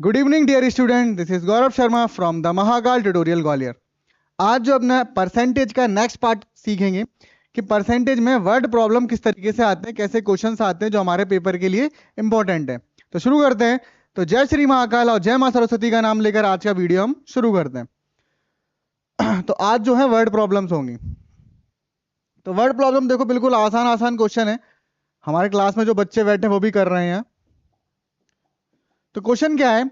Good evening dear student, this is Gaurav Sharma from the Mahakal tutorial Gwalior. आज जो अपना परसेंटेज का नेक्स्ट पार्ट सीखेंगे कि परसेंटेज में वर्ड प्रॉब्लम किस तरीके से आते हैं, कैसे क्वेश्चंस आते हैं जो हमारे पेपर के लिए इंपॉर्टेंट है। तो शुरू करते हैं। तो जय श्री महाकाल और जय मां सरस्वती का नाम लेकर आज का वीडियो हम शुरू करते हैं। तो आज जो है वर्ड प्रॉब्लम्स होंगी। तो वर्ड प्रॉब्लम देखो बिल्कुल आसान आसान क्वेश्चन है, हमारे क्लास में जो बच्चे बैठे हैं वो भी कर रहे हैं। तो क्वेश्चन क्या है,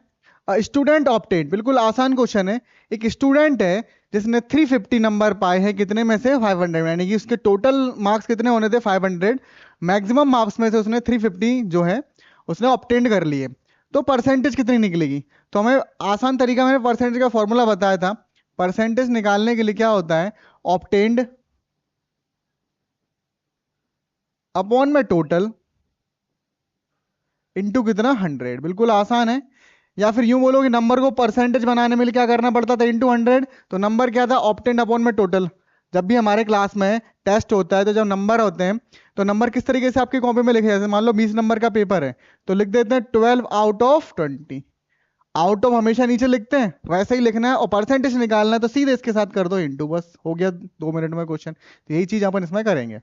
स्टूडेंट ऑप्टेड, बिल्कुल आसान क्वेश्चन है। एक स्टूडेंट है जिसने 350 नंबर पाए हैं, कितने में से 500, यानी कि उसके टोटल मार्क्स कितने होने थे 500, मैक्सिमम मार्क्स में से उसने 350 जो है उसने ऑप्टेंड कर लिए। तो परसेंटेज कितनी निकलेगी? तो हमें आसान तरीका, मैंने परसेंटेज का फॉर्मूला बताया था। परसेंटेज निकालने के लिए क्या होता है, ऑप्टेंड अपॉन में टोटल इनटू कितना 100, बिल्कुल आसान है। या फिर यूं बोलो कि नंबर को परसेंटेज बनाने में क्या करना पड़ता था, इनटू 100। तो नंबर क्या था, ऑप्टेंड अपॉन में टोटल। जब भी हमारे क्लास में टेस्ट होता है तो जब नंबर होते हैं तो नंबर किस तरीके से आपकी कॉपी में लिखे, जैसे मान लो 20 नंबर का पेपर है तो लिख देते हैं 12 आउट ऑफ 20। आउट ऑफ हमेशा नीचे लिखते हैं, वैसे ही लिखना है। और परसेंटेज निकालना है तो सीधे इसके साथ कर दो इंटू, बस हो गया 2 मिनट में क्वेश्चन। तो यही चीज अपन इसमें करेंगे।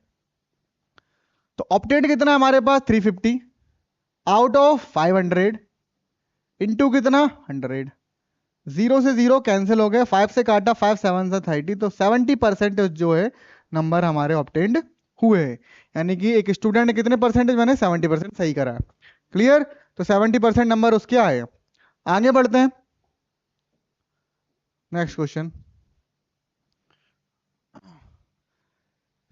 तो ऑप्टेंड कितना है हमारे पास 350 आउट ऑफ 500 इंटू कितना 100। जीरो से जीरो कैंसिल हो गए, 5 से काटा, 5 7 से 30, तो 70% जो है नंबर हमारे ऑब्टेंड हुए हैं। यानी कि एक स्टूडेंट ने कितने परसेंटेज मैंने 70% सही करा है। क्लियर? तो 70% नंबर उसके आए। आगे बढ़ते हैं, नेक्स्ट क्वेश्चन।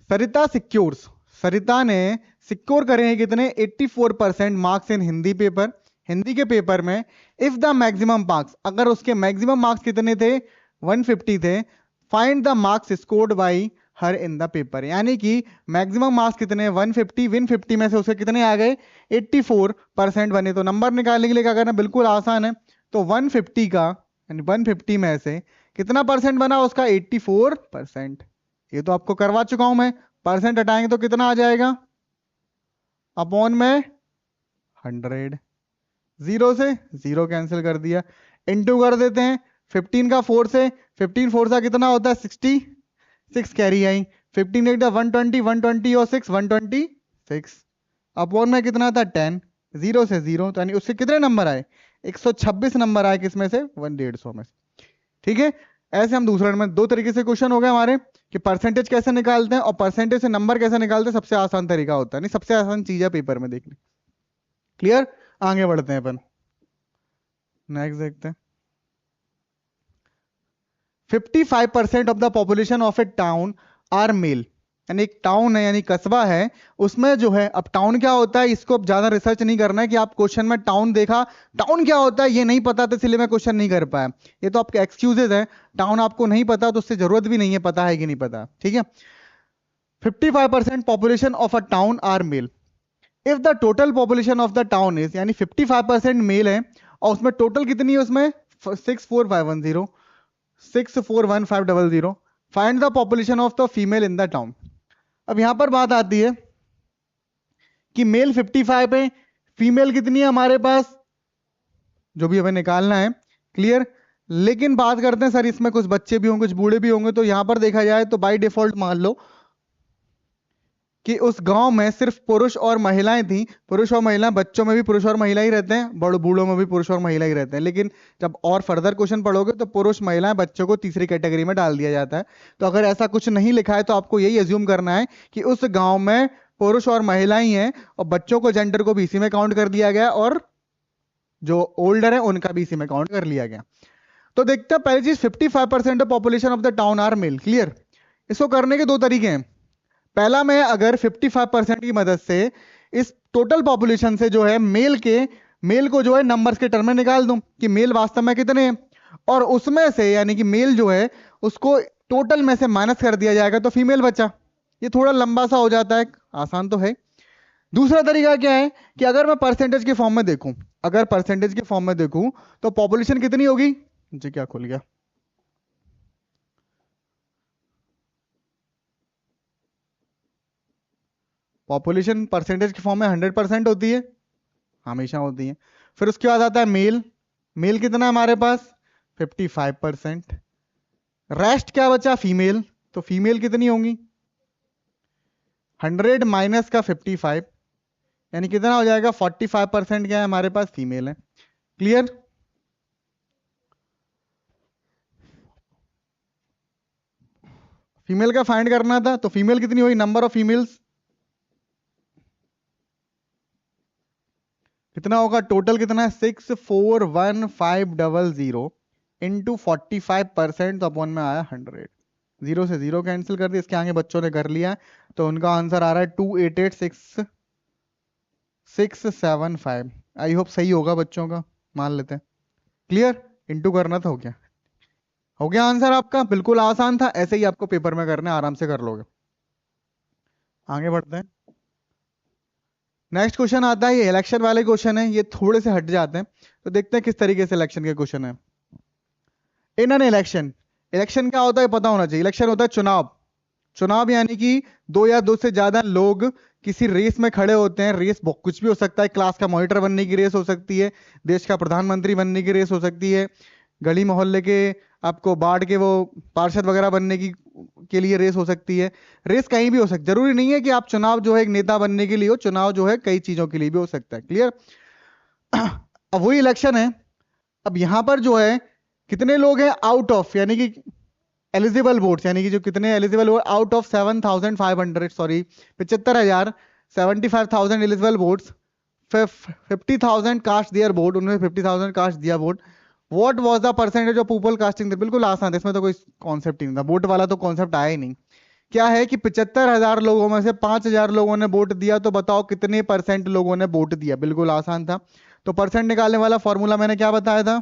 सरिता सिक्योर्स, सरिता ने सिक्योर करे हैं कितने 84% marks in Hindi paper, Hindi के पेपर में। इफ द मैक्सिमम मार्क्स, अगर उसके मैक्सिमम मार्क्स कितने थे 150 थे, find the marks scored by her in the paper. यानी कि मैक्सिमम मार्क्स कितने 150, 150 में से उसके कितने आ गए 84% बने। तो नंबर निकालने के लिए क्या करना, बिल्कुल आसान है। तो 150 का, यानी 150 में से कितना परसेंट बना उसका 84%। ये तो आपको करवा चुका हूं मैं। परसेंट हटाएंगे तो कितना आ जाएगा, अपॉन में 100। जीरो से जीरो कैंसिल कर दिया, इनटू कर देते हैं 15 का 4 से, 15 4 से कितना होता है 60, 6 कैरी आई, 15 एक 120, 120 और 6 126, अपॉन में कितना था 10, जीरो से जीरो, तो यानी उससे कितने नंबर आए 126 नंबर आए, किसमें से 150 में से। ठीक है, ऐसे हम दूसरे में दो तरीके से क्वेश्चन हो गए हमारे कि परसेंटेज कैसे निकालते हैं और परसेंटेज से नंबर कैसे निकालते हैं। सबसे आसान तरीका होता है, नहीं सबसे आसान चीज है पेपर में देखनी। क्लियर? आगे बढ़ते हैं अपन, नेक्स्ट देखते हैं। 55% of the population of a town are male, यानी एक टाउन है यानी कस्बा है, उसमें जो है, अब टाउन क्या होता है इसको अब ज्यादा रिसर्च नहीं करना है कि आप क्वेश्चन में टाउन देखा, टाउन क्या होता है ये नहीं पता तो इसलिए मैं क्वेश्चन नहीं कर पाया। ये तो आपके एक्सक्यूजेज है, टाउन आपको नहीं पता तो उससे जरूरत भी नहीं है, पता है कि नहीं पता। ठीक है, 55% population of a town are male. If the total population of the town is, यानी 55% मेल है और उसमें टोटल कितनी है, उसमें 64510, 641,500, find the population of the female in the town. अब यहां पर बात आती है कि मेल 55 है, फीमेल कितनी है हमारे पास, जो भी हमें निकालना है। क्लियर? लेकिन बात करते हैं सर इसमें कुछ बच्चे भी होंगे कुछ बूढ़े भी होंगे, तो यहां पर देखा जाए तो बाय डिफॉल्ट मान लो कि उस गांव में सिर्फ पुरुष और महिलाएं थी। पुरुष और महिला, बच्चों में भी पुरुष और महिला ही रहते हैं, बड़े बूढ़ों में भी पुरुष और महिला ही रहते हैं। लेकिन जब और फर्दर क्वेश्चन पढ़ोगे तो पुरुष महिलाएं बच्चों को तीसरी कैटेगरी में डाल दिया जाता है। तो अगर ऐसा कुछ नहीं लिखा है तो आपको यही एज्यूम करना है कि उस गांव में पुरुष और महिला ही हैं और बच्चों को, जेंडर को भी इसी में काउंट कर दिया गया और जो ओल्डर है उनका भी इसी में काउंट कर लिया गया। तो देखते हैं पहली चीज, 55% of population of the town are male. Clear? इसको करने के दो तरीके हैं। पहला, मैं अगर 55% की मदद से इस टोटल पॉपुलेशन से जो है मेल को जो है नंबर्स के टर्म में निकाल दूं कि मेल वास्तव में कितने हैं, और उसमें से यानी कि मेल जो है उसको टोटल में से माइनस कर दिया जाएगा तो फीमेल बचा। ये थोड़ा लंबा सा हो जाता है, आसान तो है। दूसरा तरीका क्या है कि अगर मैं परसेंटेज के फॉर्म में देखूं, अगर परसेंटेज के फॉर्म में देखूं तो पॉपुलेशन कितनी होगी, जी क्या खुल गया, पॉपुलेशन परसेंटेज के फॉर्म में 100% होती है, हमेशा होती है। फिर उसके बाद आता है मेल, मेल कितना है हमारे पास 55%। रेस्ट क्या बचा फीमेल, तो फीमेल कितनी होंगी 100 माइनस का 55, यानी कितना हो जाएगा 45% क्या है हमारे पास फीमेल है। क्लियर। फीमेल का फाइंड करना था, तो फीमेल कितनी हुई, नंबर ऑफ फीमेल्स कितना होगा, टोटल कितना है 641,500 इंटू 45% तो अपॉन में आया 100। जीरो से जीरो कैंसिल कर दिया, इसके आगे बच्चों ने कर लिया, तो उनका आंसर आ रहा है 288,675। आई होप सही होगा बच्चों का, मान लेते हैं। क्लियर, इंटू करना था, हो गया आंसर आपका, बिल्कुल आसान था, ऐसे ही आपको पेपर में करना है, आराम से कर लोगे। आगे बढ़ते हैं। नेक्स्ट क्वेश्चन आता है, ये इलेक्शन वाले क्वेश्चन है, ये थोड़े से हट जाते हैं, तो देखते हैं किस तरीके से इलेक्शन के क्वेश्चन है। इन एन इलेक्शन, इलेक्शन क्या होता है पता होना चाहिए, इलेक्शन होता है चुनाव। चुनाव यानी कि दो या दो से ज्यादा लोग किसी रेस में खड़े होते हैं। रेस कुछ भी हो सकता है, क्लास का मॉनिटर बनने की रेस हो सकती है, देश का प्रधानमंत्री बनने की रेस हो सकती है, गली मोहल्ले के आपको बाढ़ के वो पार्षद वगैरह बनने की के लिए रेस हो सकती है। रेस कहीं भी हो सकती है, जरूरी नहीं है कि आप चुनाव जो है एक नेता बनने के लिए हो, चुनाव जो है कई चीजों के लिए भी हो सकता है। क्लियर। अब वही इलेक्शन है। अब यहां पर जो है कितने लोग हैं आउट ऑफ, यानी कि एलिजिबल वोट्स, यानी कि जो कितने eligible vote out of 7,500, sorry 75,000, 75,000 eligible votes, 50,000 cast their vote, उन्होंने 50,000 कास्ट दिया vote. What was the percentage of people casting, बिल्कुल आसान है, इसमें तो कोई कॉन्सेप्ट ही नहीं था, वोट वाला तो कॉन्सेप्ट आया ही नहीं। क्या है कि 75,000 लोगों में से 5,000 लोगों ने वोट दिया, तो बताओ कितने परसेंट लोगों ने वोट दिया, बिल्कुल आसान था। तो परसेंट निकालने वाला फॉर्मूला मैंने क्या बताया था,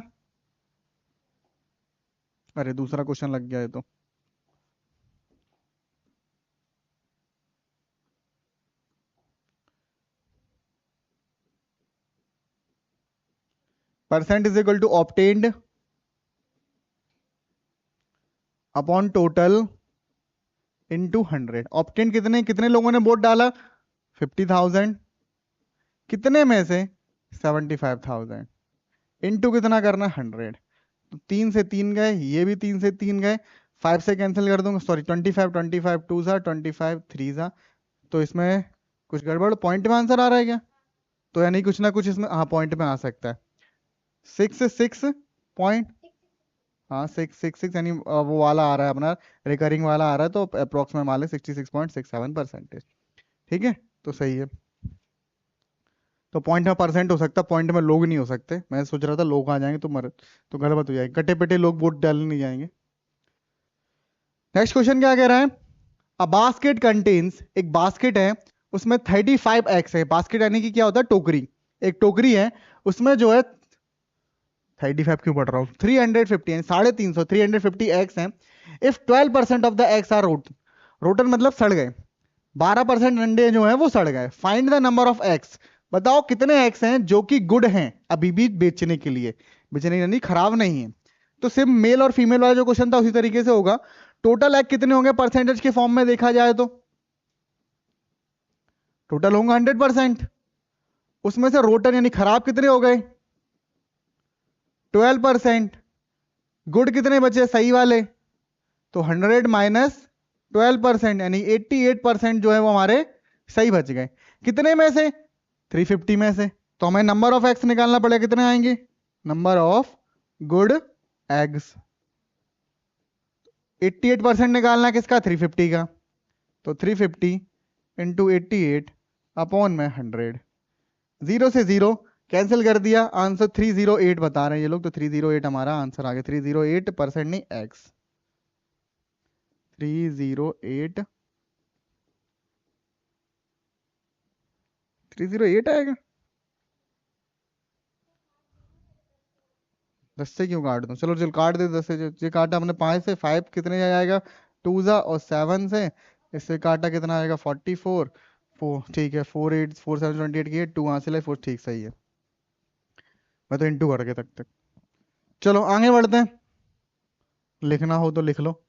अरे दूसरा क्वेश्चन लग गया है तो। Percent is equal to obtained upon total into 100। Obtain कितने कितने लोगों ने वोट डाला 50,000, कितने में से 75,000, इनटू कितना करना 100। तो 3 से 3 गए, ये भी 3 से 3 गए, 5 से कैंसिल कर दूंगा, सॉरी 25, 25 2 सा 25 3 सा, तो इसमें कुछ गड़बड़, पॉइंट में आंसर आ रहा है क्या, तो यानी कुछ ना कुछ इसमें हाँ पॉइंट में आ सकता है। 6 पॉइंट, हाँ 6 यानी वो वाला आ रहा है अपना, रिकरिंग वाला आ रहा है, तो अप्रोक्स में मान ले 66.67%। ठीक है, तो सही है। तो पॉइंट में परसेंट हो सकता है, पॉइंट में लोग नहीं हो सकते, मैं सोच रहा था लोग आ जाएंगे तो तो गड़बड़ हो जाएगी, कटे पिटे लोग वोट डालने नहीं जाएंगे। नेक्स्ट क्वेश्चन क्या कह रहा है, अ बास्केट कंटेन्स, एक बास्केट है उसमें 35 एग्स है। बास्केट यानी कि क्या होता है, टोकरी, एक टोकरी है, उसमें जो है 35 क्यों पढ़ रहा हूँ, 350 यानी 350, 350 एग्स हैं। If 12% of the eggs are rot, rotten मतलब सड़ गए, 12% अंडे जो हैं वो सड़ गए, find the number of eggs, बताओ कितने एग्स हैं जो कि गुड हैं अभी भी बेचने के लिए, बेचने यानी खराब नहीं है। तो सिर्फ मेल और फीमेल वाला जो क्वेश्चन था उसी तरीके से होगा, टोटल एग कितने होंगे परसेंटेज के फॉर्म में देखा जाए तो टोटल होंगे 100%, उसमें से रोटन यानी खराब कितने हो गए 12%, गुड कितने बचे सही वाले, तो 100 माइनस 12% यानी 88% जो है वो हमारे सही बच गए, कितने में से 350 में से। तो हमें नंबर ऑफ एग्स निकालना पड़ेगा, कितने आएंगे, नंबर ऑफ गुड एग्स, 88% निकालना किसका 350 का, तो 350 इंटू 88 अपॉन में 100, जीरो से जीरो कैंसिल कर दिया, आंसर 308 बता रहे हैं ये लोग, तो 308 हमारा आंसर आ गया, 308% नहीं एक्स, 308, 308 आएगा। 10 से क्यों काट दूं, चलो चल काट दे, 10 से जो काटा हमने 5 से, 5 कितने जाएगा 2 जा, और 7 से इससे काटा कितना आएगा 44, 4 ठीक है, 4 7 28 की 2 हासिल है 4, ठीक सही है, मैं तो इंटू करके तक। चलो आगे बढ़ते हैं, लिखना हो तो लिख लो।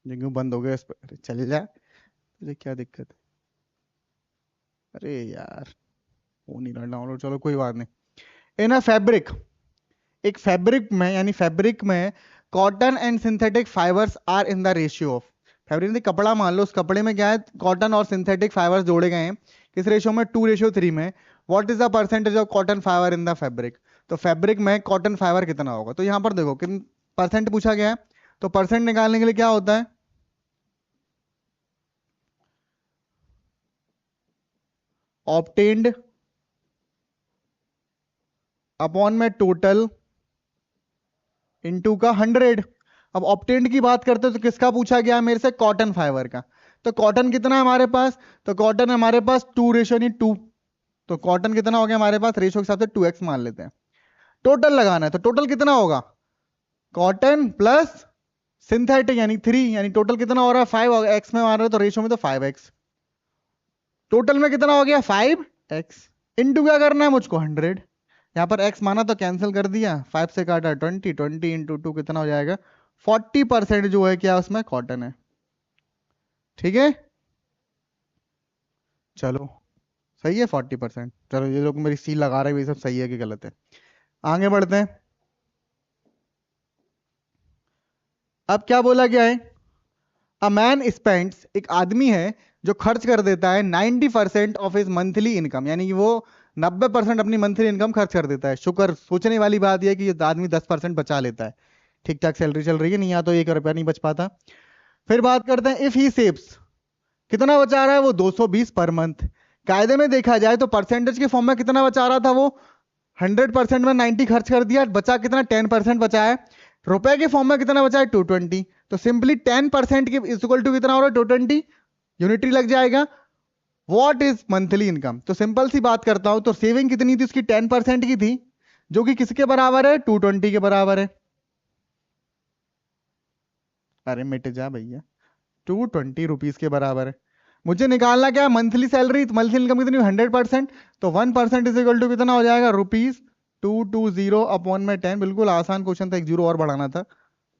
ये क्यों बंद हो गया इस पर, अरे चल जा। तुझे क्या दिक्कत है? अरे यार वो नहीं रहा डाउनलोड, चलो कोई बात नहीं। इन अ फैब्रिक, एक फैब्रिक में यानी फैब्रिक में cotton and synthetic fibres are in the ratio of, fabric में कपड़ा मान लो, उस कपड़े में क्या है, कॉटन और सिंथेटिक फाइबर्स जोड़े गए हैं, किस रेशियो में, 2:3 में। What is the percentage of cotton fibre in the fabric, तो फैब्रिक में कॉटन फाइबर कितना होगा, तो यहां पर देखो किन परसेंट पूछा गया है, तो परसेंट निकालने के लिए क्या होता है, ऑब्टेन्ड अपॉन में टोटल इनटू का 100। अब ऑब्टेन्ड की बात करते हैं तो किसका पूछा गया है मेरे से, कॉटन फाइबर का, तो कॉटन कितना है हमारे पास, तो कॉटन हमारे पास 2:2, तो कॉटन कितना हो गया हमारे पास, रेशियो के हिसाब से 2x मान लेते हैं। टोटल लगाना है तो टोटल कितना होगा, कॉटन प्लस सिंथेटिक यानी 3, यानी टोटल कितना हो रहा है 5 होगा, x में मान रहे हो तो रेशियो में तो 5x, टोटल में कितना हो गया 5x, इनटू क्या करना है मुझको 100, यहाँ पर x माना तो कैंसिल कर दिया, 5 से काटा 20, 20 इंटू 2 कितना हो जाएगा 40% जो है क्या उसमें कॉटन है। ठीक है, चलो सही है 40%। चलो ये लोग मेरी सी लगा रहे हैं, ये सब सही है कि गलत है, आगे बढ़ते हैं। अब क्या बोला गया है, अ मैन स्पेंड्स, एक आदमी है जो खर्च कर देता है 90% ऑफ हिज मंथली इनकम, यानी कि वो 90% अपनी मंथली इनकम खर्च कर देता है। शुक्र, सोचने वाली बात यह है कि ये आदमी 10% बचा लेता है, ठीक ठाक सैलरी चल रही है, नहीं या तो 1 रुपया नहीं बच पाता। फिर बात करते हैं इफ ही सेव्स, कितना बचा रहा है वो 220 पर मंथ। कायदे में देखा जाए तो परसेंटेज के फॉर्म में कितना बचा रहा था वो, 100% में 90 खर्च कर दिया, बचा कितना 10% बचा है। रुपए के फॉर्म में कितना बचा है 220, तो सिंपली 10% के इक्वल टू कितना हो रहा है 220, यूनिटरी लग जाएगा। व्हाट इज मंथली इनकम, तो सिंपल सी बात करता हूं, तो सेविंग कितनी थी उसकी 10% की थी, जो कि किसके बराबर है 220 के बराबर है। अरे मिट जा भैया, 220 रुपीज के बराबर है। मुझे निकालना क्या है मंथली सैलरी, मंथली इनकम कितनी 100%, तो 1% इज इक्वल टू कितना हो जाएगा ₹220 अपॉन में 10, बिल्कुल आसान क्वेश्चन था, एक जीरो और बढ़ाना था,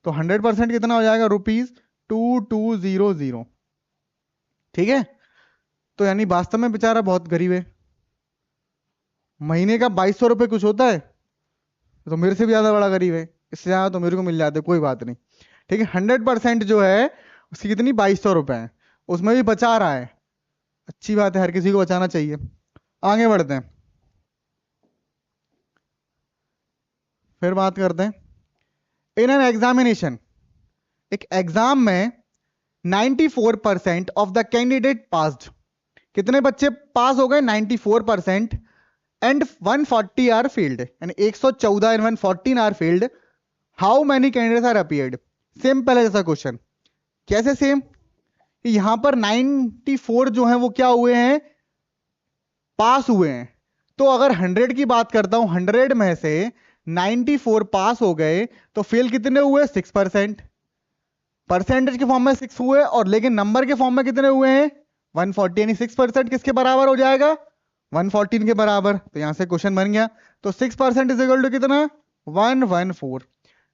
तो 100% कितना हो जाएगा ₹2200। ठीक है, तो यानी वास्तव में बेचारा बहुत गरीब है, महीने का 2200 रुपये कुछ होता है, तो मेरे से भी ज्यादा बड़ा गरीब है, इससे ज्यादा तो मेरे को मिल जाते, कोई बात नहीं। ठीक है, 100% जो है उसकी कितनी 2200 रुपए है, उसमें भी बचा रहा है, अच्छी बात है, हर किसी को बचाना चाहिए। आगे बढ़ते हैं, फिर बात करते हैं इन एन एग्जामिनेशन, एक एग्जाम में 94% ऑफ द कैंडिडेट पास्ड, कितने बच्चे पास हो गए 94%, एंड 140 आर फेल्ड, यानी 114 and 114 are failed, how many candidates are appeared. Simple है जैसा क्वेश्चन, कैसे सेम, यहां पर 94 जो है वो क्या हुए हैं, पास हुए हैं, तो अगर 100 की बात करता हूं, 100 में से 94 पास हो गए, तो फेल कितने हुए 6%, परसेंटेज के फॉर्म में 6 हुए, और लेकिन नंबर के फॉर्म में कितने हुए हैं 140, यानी 6% किसके बराबर हो जाएगा 114 के बराबर, तो यहां से क्वेश्चन बन गया। तो 6% इज इक्वल टू कितना 114,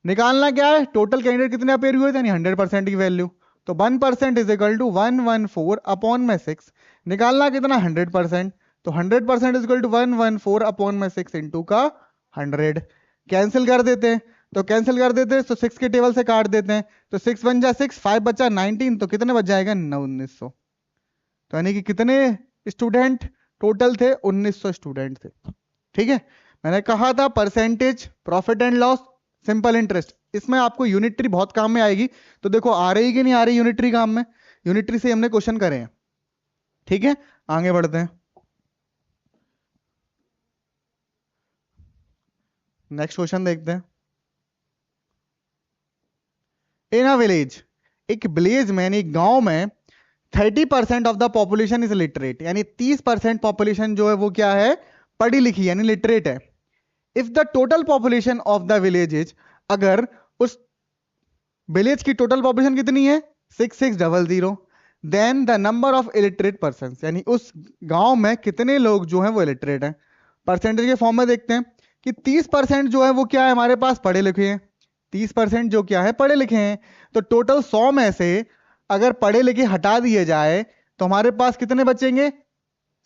निकालना क्या है टोटल कैंडिडेट कितने अपेयर हुए थे, यानी 100% की वैल्यू, तो 1% इज इक्वल टू 114 अपॉन में 6, निकालना कितना 100%, तो 100% इज इक्वल टू 114 अपॉन में 6 इंटू का 100, कैंसिल कर देते हैं, तो कैंसिल कर देते हैं तो 6 के टेबल से काट देते हैं, तो 6 बन जा 6, 5 बचा 19, तो कितने बच जाएगा 1900, तो यानी कि कितने स्टूडेंट टोटल थे 1900 स्टूडेंट थे। ठीक है, मैंने कहा था percentage, profit and loss, simple interest, इसमें आपको यूनिटरी बहुत काम में आएगी, तो देखो आ रही कि नहीं आ रही यूनिटरी काम में, यूनिटरी से हमने क्वेश्चन करे हैं। ठीक है, आगे बढ़ते हैं, नेक्स्ट क्वेश्चन देखते हैं। इन अ विलेज, एक विलेज में यानी गांव में 30% of the population is literate, यानी 30% पॉपुलेशन जो है वो क्या है पढ़ी लिखी यानी लिटरेट है। If the total population of the village is, अगर उस विलेज की टोटल पॉपुलेशन कितनी है 6600, then the number of illiterate person, यानी उस गांव में कितने लोग जो हैं वो इलिटरेट हैं। परसेंटेज के फॉर्म में देखते हैं कि 30% जो है वो क्या है हमारे पास पढ़े लिखे हैं, 30% जो क्या है पढ़े लिखे हैं, तो टोटल 100 में से अगर पढ़े लिखे हटा दिए जाए तो हमारे पास कितने बचेंगे?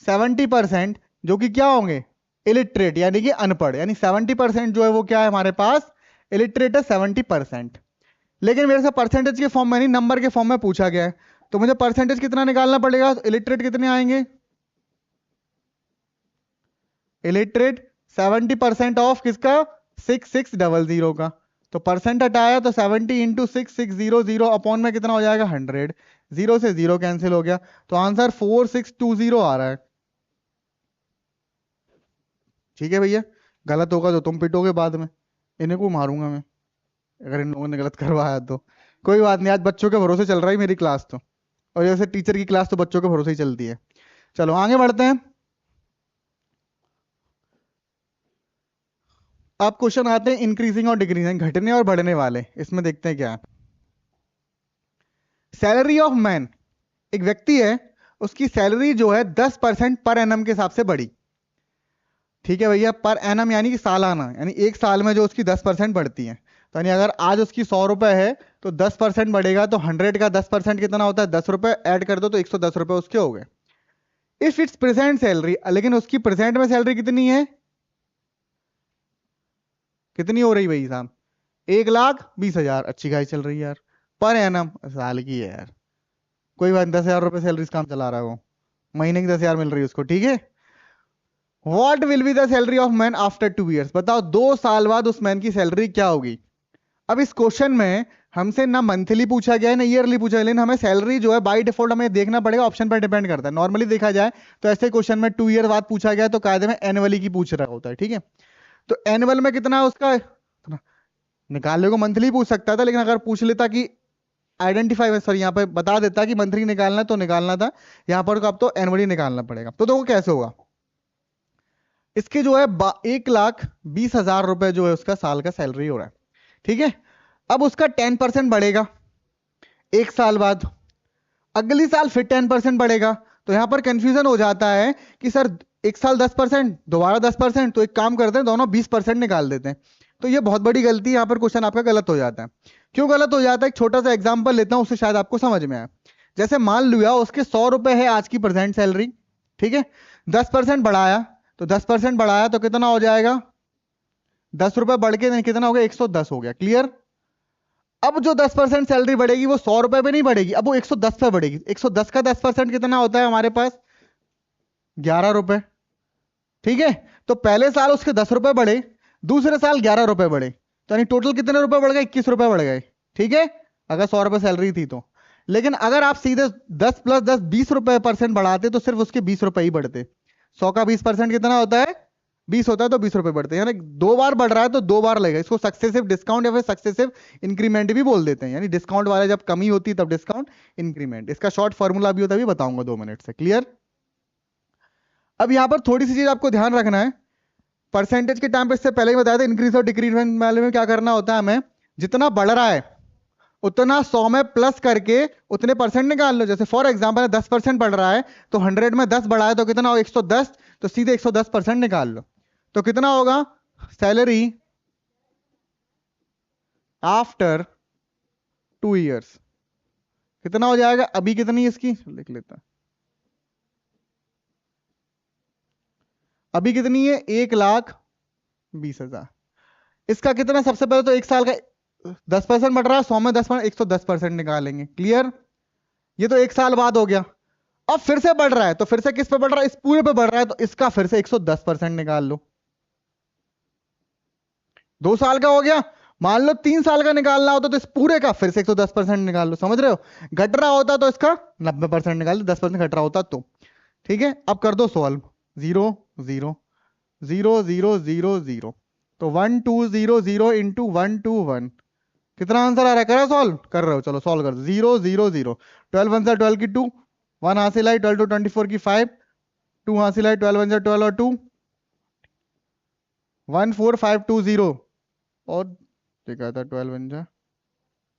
70%, जो कि क्या होंगे? इलिटरेट, यानी कि अनपढ़। यानी 70% जो है वो क्या है हमारे पास? इलिटरेट है 70%। लेकिन मेरे से परसेंटेज के फॉर्म में नहीं, नंबर के फॉर्म में पूछा गया है, तो मुझे परसेंटेज कितना निकालना पड़ेगा? इलिटरेट कितने आएंगे? इलिटरेट 70% ऑफ किसका? 6600 का। तो परसेंट हटाया तो 70 इंटू 6600 अपॉन में कितना हो जाएगा? 100। जीरो से जीरो कैंसिल हो गया, तो आंसर 4620 आ रहा है। ठीक है भैया, गलत होगा तो तुम पिटोगे बाद में, इन्हें को मारूंगा मैं अगर इन लोगों ने गलत करवाया तो। कोई बात नहीं, आज बच्चों के भरोसे चल रहा है मेरी क्लास तो, और जैसे टीचर की क्लास तो बच्चों के भरोसे ही चलती है। चलो आगे बढ़ते हैं। अब क्वेश्चन आते हैं इंक्रीजिंग और डिक्रीजिंग, घटने और बढ़ने वाले। इसमें देखते हैं क्या है। सैलरी ऑफ मैन, एक व्यक्ति है, उसकी सैलरी जो है 10% पर एनम के हिसाब से बढ़ी। ठीक है भैया, पर एनम यानी कि सालाना, यानी एक साल में जो उसकी 10% बढ़ती है। तो यानी अगर आज उसकी 100 रुपए है तो 10% बढ़ेगा, तो 100 का 10% कितना होता है? 10 रुपए। ऐड कर दो तो 110 रुपए उसके हो गए। इफ इट्स प्रेजेंट सैलरी, लेकिन उसकी प्रेजेंट में सैलरी कितनी है? कितनी हो रही भाई साहब? 1,20,000। अच्छी खाई चल रही है यार, पर एनम साल की है यार। कोई बात, 10,000 रुपए सैलरी काम चला रहा है वो, महीने की 10,000 मिल रही है उसको। ठीक है, what will be the salary of man after 2 years? बताओ 2 साल बाद उस मैन की सैलरी क्या होगी? अब इस क्वेश्चन में हमसे ना मंथली पूछा गया है ना ईयरली पूछा गया, लेकिन हमें सैलरी जो है बाय डिफॉल्ट हमें देखना पड़ेगा, ऑप्शन पर डिपेंड करता है। नॉर्मली देखा जाए तो ऐसे क्वेश्चन में 2 year बाद पूछा गया तो कायदे में एनुअली की पूछ रहा होता है। ठीक है, तो एनुअल में कितना है उसका? निकालने को मंथली पूछ सकता था, लेकिन अगर पूछ लेता कि आइडेंटिफाई, सॉरी यहाँ पे बता देता कि मंथली निकालना है तो निकालना था, यहाँ पर अब तो एनुअली निकालना पड़ेगा। तो देखो कैसे होगा। इसके जो है 1,20,000 रुपए जो है उसका साल का सैलरी हो रहा है। ठीक है, अब उसका 10% बढ़ेगा एक साल बाद, अगली साल फिर 10% बढ़ेगा। तो यहां पर कंफ्यूजन हो जाता है कि सर एक साल 10%, दोबारा 10%, तो एक काम करते हैं दोनों 20% निकाल देते हैं। तो ये बहुत बड़ी गलती, यहां पर क्वेश्चन आपका गलत हो जाता है। क्यों गलत हो जाता है? एक छोटा सा एग्जांपल लेता हूं, उससे शायद आपको समझ में आए। जैसे मान लिया उसके 100 रुपए है आज की प्रेजेंट सैलरी, ठीक है, 10% बढ़ाया, तो 10% बढ़ाया तो कितना हो जाएगा? 10 रुपए बढ़ के कितना हो गया? 110 हो गया। क्लियर? अब जो 10% सैलरी बढ़ेगी वो 100 रुपए पे नहीं बढ़ेगी, अब वो 110 पे बढ़ेगी। 110 का 10% कितना होता है हमारे पास? 11 रुपए। ठीक है, तो पहले साल उसके 10 रुपए बढ़े, दूसरे साल 11 रुपए बढ़े, तो यानी टोटल कितने रुपए बढ़ गए? 21 रुपए बढ़ गए। ठीक है, अगर 100 रुपए सैलरी थी तो। लेकिन अगर आप सीधे 10 + 10 20 रुपए % बढ़ाते तो सिर्फ उसके 20 रुपए ही बढ़ते। 100 का 20% कितना होता है? 20 होता है, तो 20 रुपए बढ़ते हैं। यानी 2 बार बढ़ रहा है तो 2 बार लगेगा। इसको सक्सेसिव डिस्काउंट या फिर सक्सेसिव इंक्रीमेंट भी बोल देते हैं। यानी डिस्काउंट वाले जब कमी होती है तब डिस्काउंट, इंक्रीमेंट। इसका शॉर्ट फॉर्मूला भी होता है, भी बताऊंगा 2 मिनट से। क्लियर? अब यहां पर थोड़ी सी चीज आपको ध्यान रखना है। परसेंटेज के टाइम पे इससे पहले ही बताया था, इंक्रीज और डिक्रीजमेंट वाले में क्या करना होता है हमें? जितना बढ़ रहा है उतना 100 में प्लस करके उतने परसेंट निकाल लो। जैसे फॉर एग्जांपल 10% बढ़ रहा है तो 100 में 10 बढ़ाए तो कितना हो? 110, तो सीधे 110% निकाल लो। तो कितना होगा? सैलरी आफ्टर 2 years कितना हो जाएगा? अभी कितनी है इसकी, लिख लेता, अभी कितनी है? 1,20,000। इसका कितना? सबसे पहले तो एक साल का 10% बढ़ रहा है, 100 में 10%, 110% निकालेंगे। क्लियर? ये तो एक साल बाद हो गया। अब फिर से बढ़ रहा है तो फिर से किस पे बढ़ रहा है? इस पूरे पे बढ़ रहा है, तो इसका फिर से 110% निकाल लो। 2 साल का हो गया। मान लो 3 साल का निकालना होता तो इस पूरे का फिर से 110% निकाल लो। समझ रहे हो? घट रहा होता तो इसका 90% निकाल लो, 10% घट रहा होता तो। ठीक है, अब कर दो सॉल्व। 0 0 0 0 0 0, तो 1,2,0,0 इंटू 1,2,1, कितना आंसर आ रहा है? करा सॉल्व? कर रहे हो, चलो सॉल्व कर दो। 0 0 0, 12 1 से 12 की 2, 1 हासिल आई, 12 to 24 की 5, 2 हासिल आई, 12 1 से 12 और 2, 1,4,5,2,0। और देखा था 12 1 जा,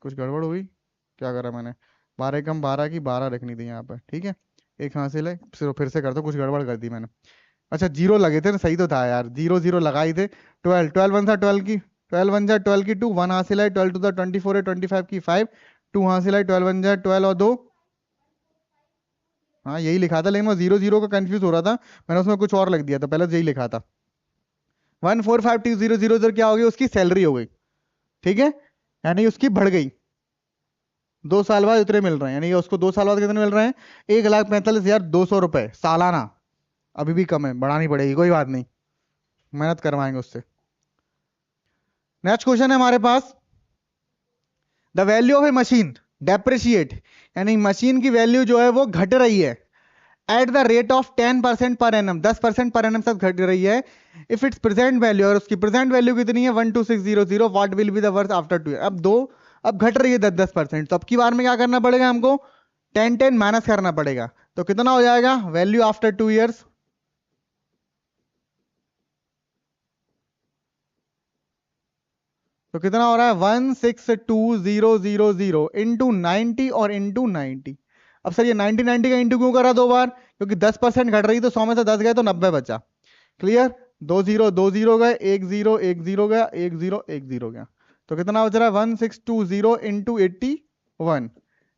कुछ गड़बड़ हुई? क्या करा मैंने? 12 कम 12 की 12 रखनी थी यहाँ पर। ठीक है, एक हासिल है, फिर से कर दो, कुछ गड़बड़ कर दी मैंने। अच्छा, जीरो लगे थे ना, सही तो था यार, 0 0 लगाई थे। 12 12 1 था 12 की, 12 1 जा 12 की 2, 1 हासिल है, 12 2 था 24 है, 25 की 5, 2 हासिल है, 12 1 जा 12 और 2, हाँ यही लिखा था, लेकिन मैं 0 0 का कंफ्यूज हो रहा था, मैंने उसमें कुछ और लिख दिया था, पहले तो यही लिखा था। 1452000 क्या हो गई, उसकी सैलरी हो गई, ठीक है, यानी उसकी बढ़ गई, 2 साल बाद इतने मिल रहे हैं, यानी उसको 2 साल बाद कितने मिल रहे हैं, 1,45,200 रुपए सालाना। अभी भी कम है, बढ़ानी पड़ेगी, कोई बात नहीं, मेहनत करवाएंगे उससे। नेक्स्ट क्वेश्चन है हमारे पास, the value of a machine depreciate, यानी मशीन की वैल्यू जो है वो घट रही है at the rate of 10% per annum, 10% per annum तक घट रही है। इफ इट्स प्रेजेंट वैल्यू, और उसकी प्रेजेंट वैल्यू कितनी है 12600, what will be the worth after 2 year. अब घट रही है 10% तो अब की बार में क्या करना पड़ेगा हमको, 10 माइनस करना पड़ेगा, तो कितना हो जाएगा वैल्यू आफ्टर 2 ईयर्स, तो कितना हो रहा है 162,000 इंटू 90 और इंटू 90। अब सर ये 90 का इंटू क्यों करा 2 बार, क्योंकि 10% घट रही, तो 100 में से 10 गए तो 90 बचा। क्लियर, 2 0 गए, 1 0 1 0 गया, 1 0 1 0 गया, तो कितना बच रहा है 1620 इंटू 81।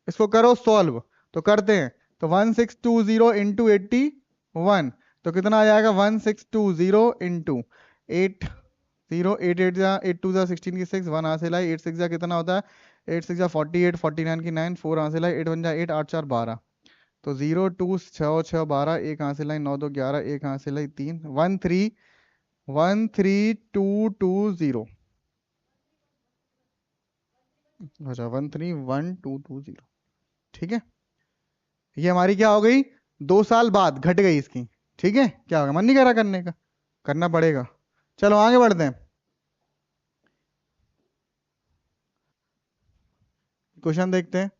इसको करो सॉल्व, तो करते हैं, तो 1620 इंटू 81, तो कितना आ जाएगा 1620 इंटू 8 8 जा 8 2 जा 16 की 6, 1 यहाँ से लाई, 8 6 जा कितना होता है, 8 6 जा 48, 49 की 9, 4 यहाँ से लाई, 8 1 जा 8, 8 4 12, तो 0 2 6 6 12, एक यहाँ से लाई 9 2 11, एक यहाँ से लाई 3 1313220, अच्छा 1312220, ठीक है, ये हमारी क्या हो गई, 2 साल बाद घट गई इसकी, ठीक है, क्या होगा, मन नहीं करा करने का, करना पड़ेगा। चलो आगे बढ़ते हैं, क्वेश्चन देखते हैं,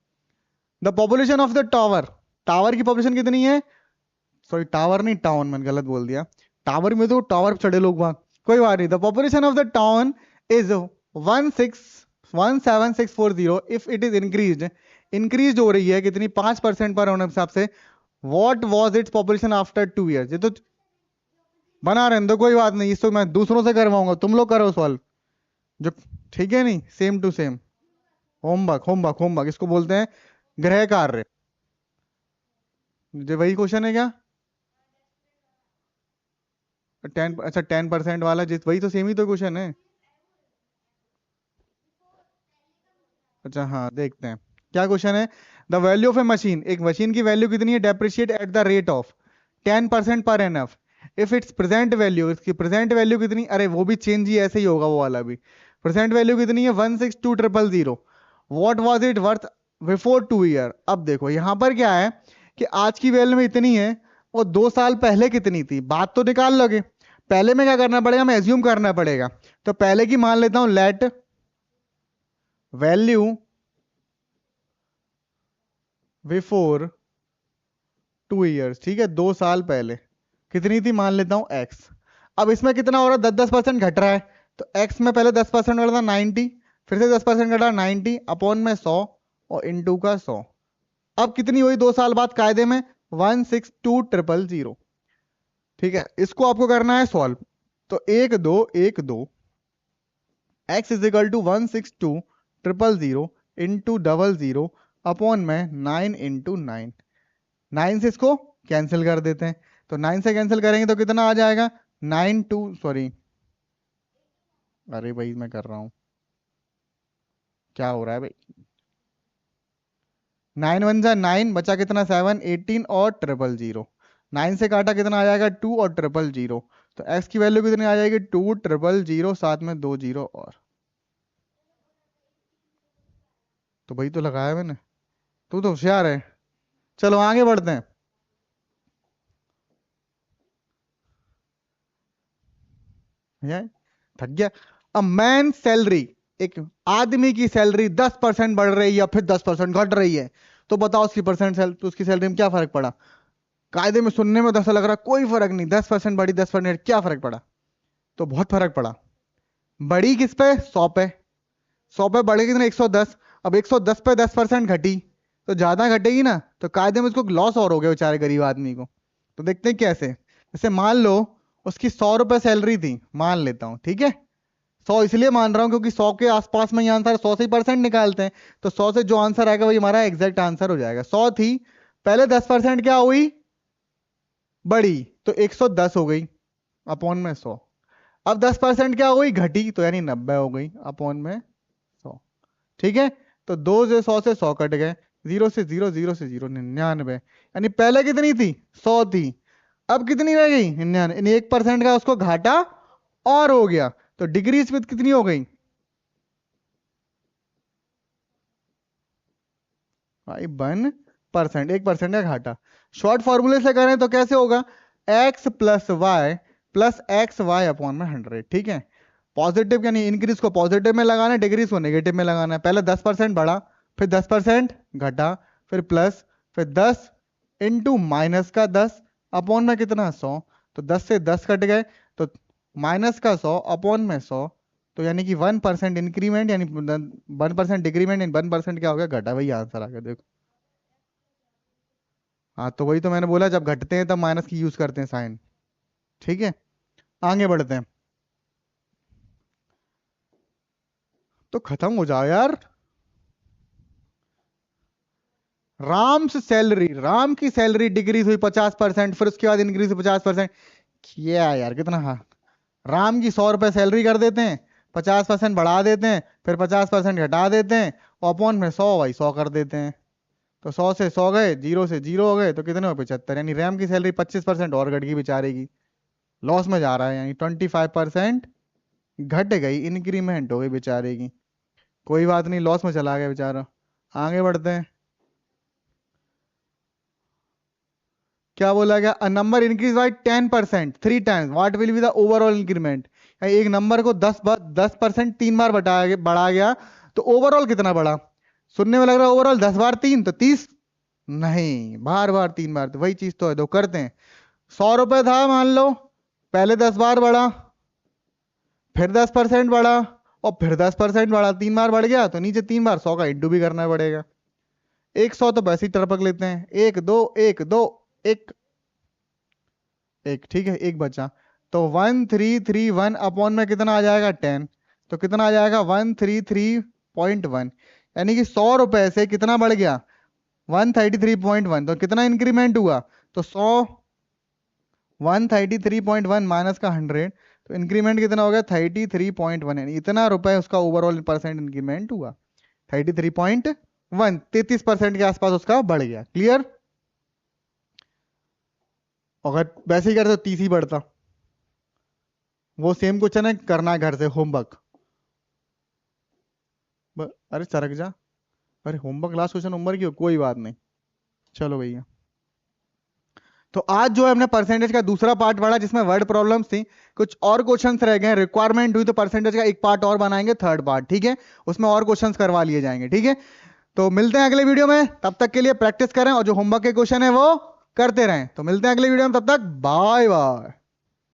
the population of the tower, tower की पॉपुलेशन कितनी है, सॉरी टावर नहीं टाउन, मैंने गलत बोल दिया, टावर में तो टावर पे चढ़े लोग वहां, कोई बात नहीं, the population of the town is 1717640, if it is increase हो रही है कितनी 5% पर होने हिसाब से, what was its population after 2 years. ये तो बना रहे हैं तो कोई बात नहीं, इसको मैं दूसरों से करवाऊंगा, तुम लोग करो सॉल्व जो, ठीक है, नहीं same to same, homework homework homework इसको बोलते हैं, गृह कार्य, जो वही क्वेश्चन है क्या, 10, अच्छा 10% वाला, जिस वही तो सेम ही तो क्वेश्चन है। अच्छा हाँ देखते हैं क्या क्वेश्चन है, the value of a machine, एक मशीन की वैल्यू कितनी है, depreciate at the rate of 10% पर enough, if it's present value, इसकी प्रेजेंट वैल्यू कितनी, अरे वो भी चेंज ही ऐसे ही होगा वो वाला भी, प्रेजेंट वैल्यू कितनी है 162,000, what was it worth before 2 year. अब देखो यहां पर क्या है कि आज की वैल्यू में इतनी है, और 2 साल पहले कितनी थी, बात तो निकाल लोगे, पहले में क्या करना पड़ेगा, मैं एज्यूम करना पड़ेगा, तो पहले की मान लेता हूं लेट वैल्यू बिफोर 2 ईयर्स, ठीक है, 2 साल पहले कितनी थी, मान लेता हूं एक्स। अब इसमें कितना हो रहा है, 10% घट रहा है, तो एक्स में पहले 10% घटा 90, फिर से 10% घटा 90 अपॉन में 100, और इंटू का 100, अब कितनी हुई 2 साल बाद कायदे में 162,000, ठीक है, इसको आपको करना है सॉल्व, तो 1 2 1 2 x is equal to 162,000 into 00 upon में 9 इंटू 9, 9 से इसको कैंसिल कर देते हैं, तो 9 से कैंसिल करेंगे तो कितना आ जाएगा 9 2, सॉरी अरे भाई मैं कर रहा हूं, क्या हो रहा है भाई, 9 1 जा 9, बचा कितना 7 18 और 000, 9 से काटा कितना आ जाएगा 2 और 000, तो x की वैल्यू कितनी आ जाएगी 2 000, साथ में 2 0 और, तो भाई तो लगाया मैंने, तू तो होशियार है। चलो आगे बढ़ते हैं, भैया थक गया। अ मैन सैलरी, एक आदमी की सैलरी 10% बढ़ रही है या फिर 10% घट रही है, तो बताओ उसकी तो उसकी सैलरी में क्या फर्क पड़ा, कायदे में सुनने में तो ऐसा लग रहा है कोई फर्क नहीं, 10% बढ़ी 10% क्या फर्क पड़ा, तो बहुत फर्क पड़ा। बढ़ी किस पे 100 पे, 100 पे बढ़ेगी कितने 110, अब 110 पे 10% घटी, तो ज्यादा घटेगी ना, तो कायदे में उसको लॉस और हो गया बेचारे गरीब आदमी को। तो देखते हैं कैसे, जैसे मान लो उसकी 100 रुपए सैलरी थी, मान लेता हूं, ठीक है, 100 इसलिए मान रहा हूं क्योंकि 100 के आसपास में ही आंसर, 100 से ही परसेंट निकालते हैं, तो 100 से जो आंसर आएगा वही हमारा एग्जैक्ट आंसर हो जाएगा, 100 थी पहले 10% क्या हुई, बढ़ी, तो 110 हो गई अपॉन में 100। अब 10% क्या हो गई, घटी, तो यानी 90 हो गई अपॉन में 100। ठीक है, तो 2 से 100 से 100 कट गए, 0 से 0, 0 से 0, 99। यानी पहले कितनी थी, 100 थी, अब कितनी रह गई, 99। यानी 1% का उसको घाटा और हो गया, तो डिक्रीज विथ कितनी हो गई भाई, 1%, 1% का घाटा। शॉर्ट फॉर्मूले से करें तो कैसे होगा, x+y अपॉन में 100। ठीक है, पॉजिटिव यानी इंक्रीज को पॉजिटिव में लगाना है, डिक्रीज को नेगेटिव में लगाना है। पहले 10% बढ़ा, फिर 10% घटा, फिर प्लस, फिर 10 इंटू माइनस का 10 अपॉन में कितना 100, तो 10 से 10 कट गए, तो माइनस का 100 अपॉन में 100, तो यानी कि 1% इंक्रीमेंट, यानी 1% डिक्रीमेंट इन 1% क्या हो गया, घटा। वही आंसर आ गया, देखो। हाँ, तो वही तो मैंने बोला, जब घटते हैं तब माइनस की यूज करते हैं साइन। ठीक है, आगे बढ़ते हैं। तो खत्म हो जाओ यार। राम की सैलरी डिक्रीज हुई 50%, फिर उसके बाद इंक्रीज हुई 50%। क्या यार, कितना, हाँ, राम की 100 रुपए सैलरी कर देते हैं, 50% बढ़ा देते हैं, फिर 50% घटा देते हैं, और अपॉन में 100, भाई 100 कर देते हैं। तो 100 से 100 गए, 0 से 0 हो गए, तो कितने हो, 75। यानी रैम की सैलरी 25% और घट गई बेचारे की, लॉस में जा रहा है, यानी 25% घट गई, इंक्रीमेंट हो गई बेचारे की। कोई बात नहीं, लॉस में चला गया बेचारा। आगे बढ़ते हैं। क्या बोला गया, a number increase by 10% 3 times, what will be the overall increment. एक नंबर को 10% 3 बार बढ़ा गया, तो ओवरऑल कितना बढ़ा। सुनने में लग रहा है ओवरऑल 10 बार 3 तो 30, नहीं, बार बार 3 बार, तो वही चीज तो है, दो करते हैं। 100 रुपए था मान लो, पहले 10 बार बढ़ा, फिर 10% बढ़ा, और फिर 10% बढ़ा, 3 बार बढ़ गया, तो नीचे 3 बार 100 का इंटू भी करना पड़ेगा। 100 तो वैसे ही टपक लेते हैं, एक दो, एक दो, एक, एक, ठीक है, एक बचा, तो 1331 अपॉन में कितना आ जाएगा, 10। तो कितना आ जाएगा, 133.1। यानी कि 100 रुपए से कितना बढ़ गया, 133.1। तो कितना इंक्रीमेंट हुआ, तो 133.1 माइनस का 100, तो इंक्रीमेंट कितना हो गया, 33.1। यानी इतना रुपए उसका ओवरऑल परसेंट इंक्रीमेंट हुआ, 33.1, 33% के आसपास उसका बढ़ गया। क्लियर। अगर वैसे ही करते तो 30 ही बढ़ता। वो सेम क्वेश्चन है, करना है घर से होमवर्क। अरे सरक जा, अरे होमवर्क लास्ट क्वेश्चन होमवर्क की हो, कोई बात नहीं। चलो भैया, तो आज जो है हमने परसेंटेज का दूसरा पार्ट पढ़ा, जिसमें वर्ड प्रॉब्लम्स थी, कुछ और क्वेश्चंस रह गए, रिक्वायरमेंट हुई तो परसेंटेज का एक पार्ट और बनाएंगे, थर्ड पार्ट। ठीक है, उसमें और क्वेश्चंस करवा लिए जाएंगे। ठीक है, तो मिलते हैं अगले वीडियो में, तब तक के लिए प्रैक्टिस करें, और जो होमवर्क के क्वेश्चन है वो करते रहें। तो मिलते हैं अगले वीडियो में, तब तक बाय बाय।